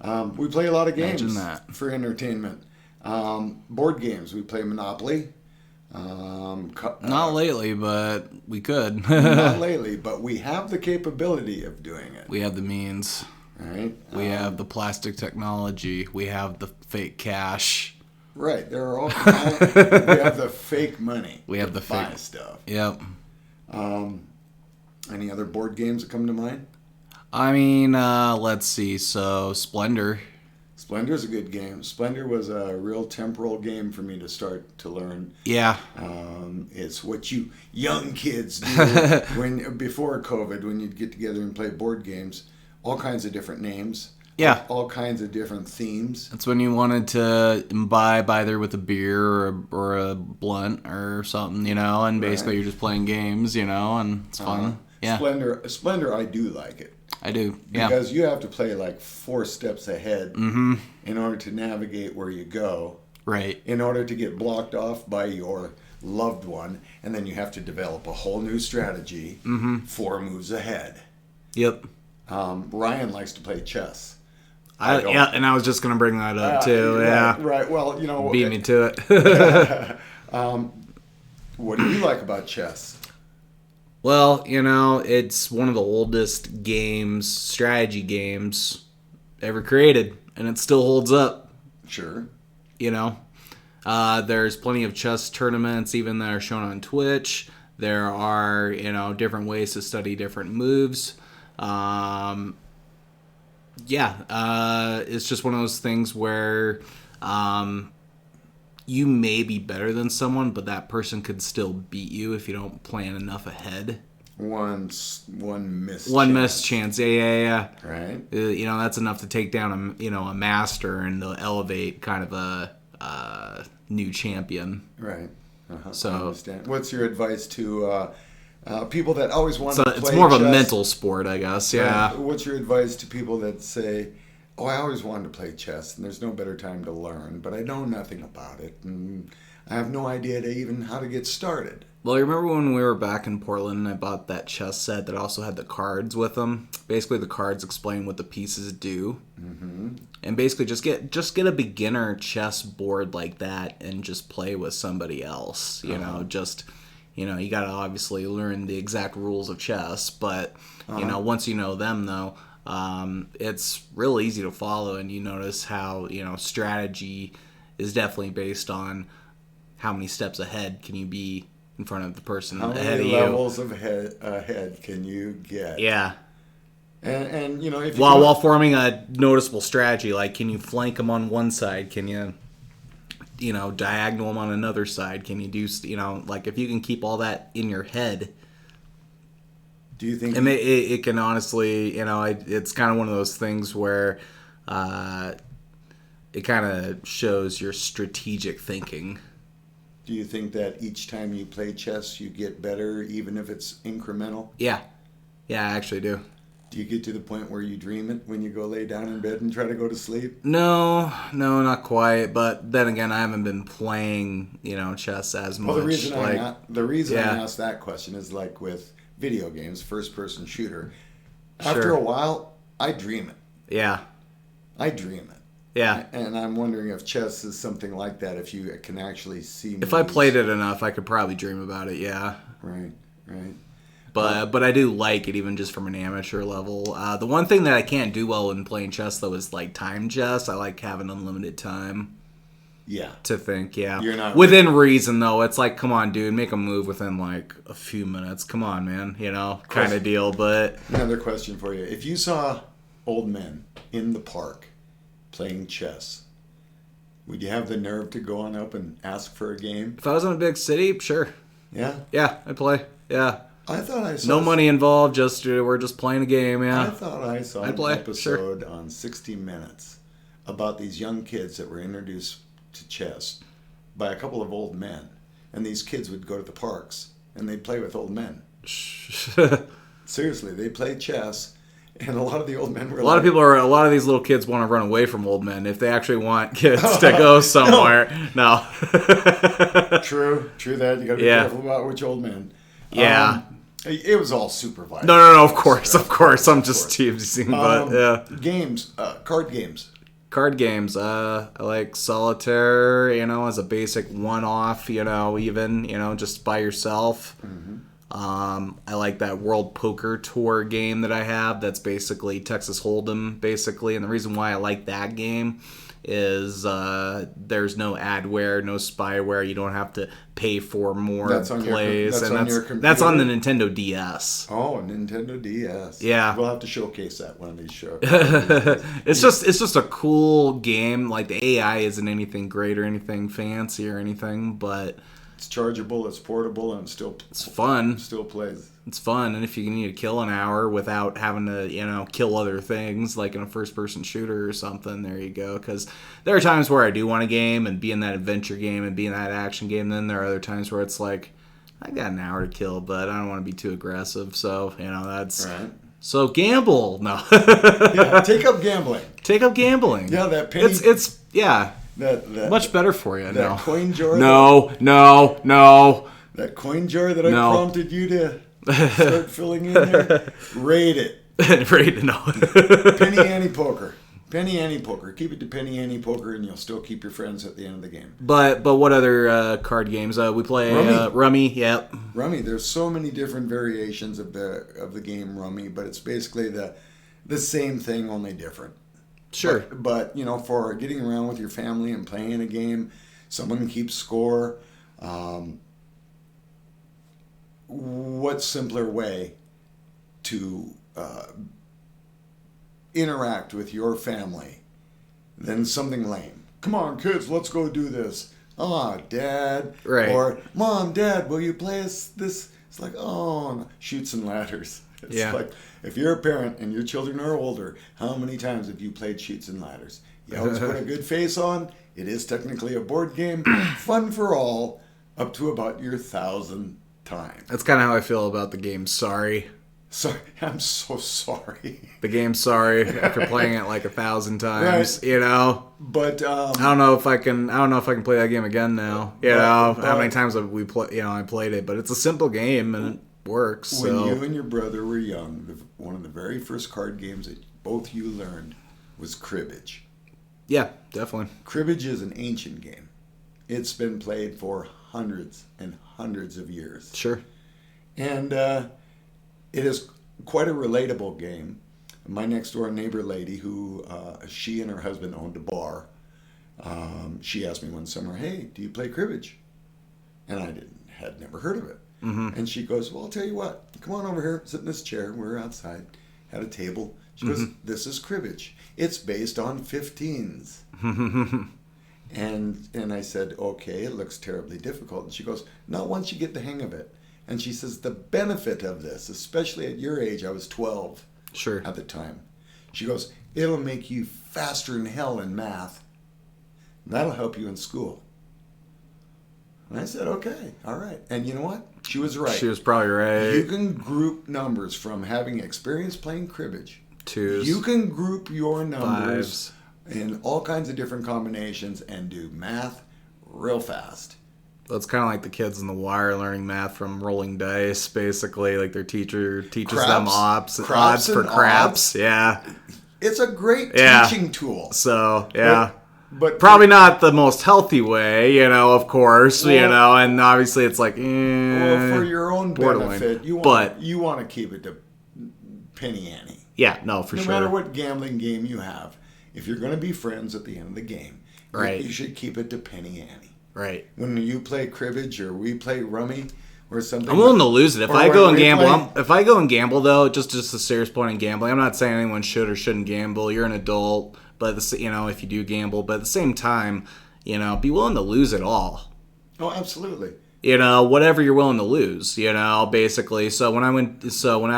We play a lot of games Imagine that. for entertainment. Board games. We play Monopoly. Not lately, but we could. Not lately, but we have the capability of doing it. We have the means. Right? We have the plastic technology. We have the fake cash. Right. There are all kinds. We have the fake money. We have the buy fake stuff. Yep. Any other board games that come to mind? I mean, let's see. So, Splendor. Splendor's a good game. Splendor was a real temporal game for me to start to learn. Yeah. It's what you young kids do before COVID, when you'd get together and play board games. All kinds of different names. Yeah. All kinds of different themes. That's when you wanted to imbibe either with a beer or a blunt or something, and basically you're just playing games, and it's fun. Yeah. Splendor, I do like it. I do, yeah. Because you have to play like 4 steps ahead in order to navigate where you go. Right. In order to get blocked off by your loved one. And then you have to develop a whole new strategy 4 moves ahead. Yep. Ryan likes to play chess. And I was just going to bring that up too. Yeah. Right. Well, beat me to it. What do you like about chess? Well, it's one of the oldest strategy games ever created, and it still holds up. Sure. There's plenty of chess tournaments even that are shown on Twitch. There are, different ways to study different moves. It's just one of those things where you may be better than someone, but that person could still beat you if you don't plan enough ahead. One missed chance. Yeah. Right. That's enough to take down a master and to elevate kind of a new champion. Right. So, I understand. What's your advice to people that always want to play chess? It's more of a mental sport, I guess. Yeah. What's your advice to people that say, "Oh, I always wanted to play chess, and there's no better time to learn, but I know nothing about it, and I have no idea to even how to get started"? Well, you remember when we were back in Portland and I bought that chess set that also had the cards with them? Basically, the cards explain what the pieces do. Mm-hmm. And basically, just get a beginner chess board like that and just play with somebody else. You got to obviously learn the exact rules of chess, but once you know them, though, it's real easy to follow, and you notice how strategy is definitely based on how many steps ahead can you be in front of the person ahead of you. How many levels ahead can you get? Yeah. And if you while forming a noticeable strategy, like can you flank them on one side? Can you diagonal them on another side? Can you do like if you can keep all that in your head? Do you think? And it can honestly, it's kind of one of those things where it kind of shows your strategic thinking. Do you think that each time you play chess, you get better, even if it's incremental? Yeah. Yeah, I actually do. Do you get to the point where you dream it when you go lay down in bed and try to go to sleep? No, not quite. But then again, I haven't been playing, chess as much. Well, the reason I asked that question is like with video games, first-person shooter. After a while, I dream it. Yeah. I dream it. Yeah. And I'm wondering if chess is something like that, if you can actually see moves. If I played it enough, I could probably dream about it, yeah. Right. But I do like it even just from an amateur level. The one thing that I can't do well in playing chess, though, is like time chess. I like having unlimited time. Yeah. To think, yeah. You're not within reason, though. It's like, come on, dude, make a move within like a few minutes. Come on, man. Kind of deal. But another question for you. If you saw old men in the park playing chess, would you have the nerve to go on up and ask for a game? If I was in a big city, sure. Yeah? Yeah, I'd play. Yeah. I thought I saw... No money involved, just we're just playing a game, yeah. I thought I saw an episode on 60 Minutes about these young kids that were introduced to chess by a couple of old men. And these kids would go to the parks and they'd play with old men. Seriously, they played chess. And a lot of the old men were a lot of these little kids want to run away from old men if they actually want kids to go somewhere. No. True that. You got to be careful about which old men. Yeah. It was all supervised. No, of course. I'm just teasing, but yeah. Games, card games. Card games, I like Solitaire, as a basic one-off, even, just by yourself. Mm-hmm. I like that World Poker Tour game that I have. That's basically Texas Hold'em, basically. And the reason why I like that game is there's no adware, no spyware. You don't have to pay for more plays. That's on the Nintendo DS. Oh, Nintendo DS. Yeah, we'll have to showcase that one of these shows. It's just a cool game. Like the AI isn't anything great or anything fancy or anything, but it's chargeable, it's portable, and it's fun. Still plays. It's fun, and if you need to kill an hour without having to, kill other things, like in a first-person shooter or something, there you go. Because there are times where I do want a game and be in that adventure game and be in that action game. Then there are other times where it's like, I got an hour to kill, but I don't want to be too aggressive. So, that's... Right. So gamble. No. Yeah, take up gambling. Take up gambling. Yeah, that penny... It's yeah. That much better for you. That coin jar. No. That coin jar that I prompted you to start filling in there. Rate it. No. Penny ante poker. Penny ante poker. Keep it to penny ante poker, and you'll still keep your friends at the end of the game. But what other card games? We play Rummy. Yep. Rummy. There's so many different variations of the game Rummy, but it's basically the same thing, only different. Sure. But for getting around with your family and playing a game, someone keeps score. What simpler way to interact with your family than something lame? Come on, kids, let's go do this. Dad. Right. Or, Mom, Dad, will you play us this? It's like, no. Shoots and ladders. It's like, if you're a parent and your children are older, how many times have you played Shoots and Ladders? You always put a good face on. It is technically a board game. Fun for all, up to about your 1,000th time. That's kind of how I feel about the game Sorry. Sorry, I'm so sorry. The game Sorry, after playing it like 1,000 times, right. But I don't know if I can play that game again now. How many times have we play? I played it, but it's a simple game and it works. When you and your brother were young, one of the very first card games that both you learned was cribbage. Yeah, definitely. Cribbage is an ancient game. It's been played for hundreds and hundreds of years. Sure. And it is quite a relatable game. My next door neighbor lady, who she and her husband owned a bar, she asked me one summer, "Hey, do you play cribbage?" And I had never heard of it. Mm-hmm. And she goes, "Well, I'll tell you what. Come on over here. Sit in this chair. We're outside. Had a table." She goes, "This is cribbage. It's based on 15s." And I said, "Okay, it looks terribly difficult." And she goes, "Not once you get the hang of it." And she says, "The benefit of this, especially at your age," I was 12 at the time. She goes, "It'll make you faster than hell in math. And that'll help you in school." And I said, "Okay, all right." And you know what? She was right. She was probably right. You can group numbers from having experience playing cribbage. Twos. You can group your numbers in all kinds of different combinations and do math real fast. That's kind of like the kids in The Wire learning math from rolling dice, basically. Like their teacher teaches them odds for craps. Yeah. It's a great teaching tool. So, yeah. But probably not the most healthy way, of course, and obviously it's like, well, for your own benefit, you want to keep it to penny ante. Yeah, no, for sure. No matter what gambling game you have, if you're going to be friends at the end of the game, you should keep it to penny ante. Right. When you play cribbage or we play rummy or something, I'm willing to lose it if I go and gamble. If I go and gamble, though, just a serious point in gambling. I'm not saying anyone should or shouldn't gamble. You're an adult. But if you do gamble, but at the same time, be willing to lose it all. Oh, absolutely. Whatever you're willing to lose, basically. So when I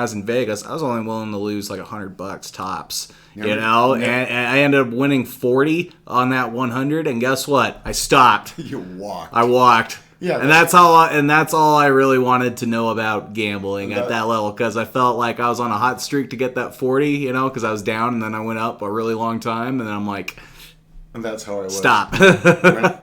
was in Vegas, I was only willing to lose like $100 tops. And I ended up winning 40 on that 100, and guess what? I stopped. You walked. I walked. Yeah, and that's all I really wanted to know about gambling at that level, because I felt like I was on a hot streak to get that 40, because I was down and then I went up a really long time, and then I'm like, and that's how I was. Stop.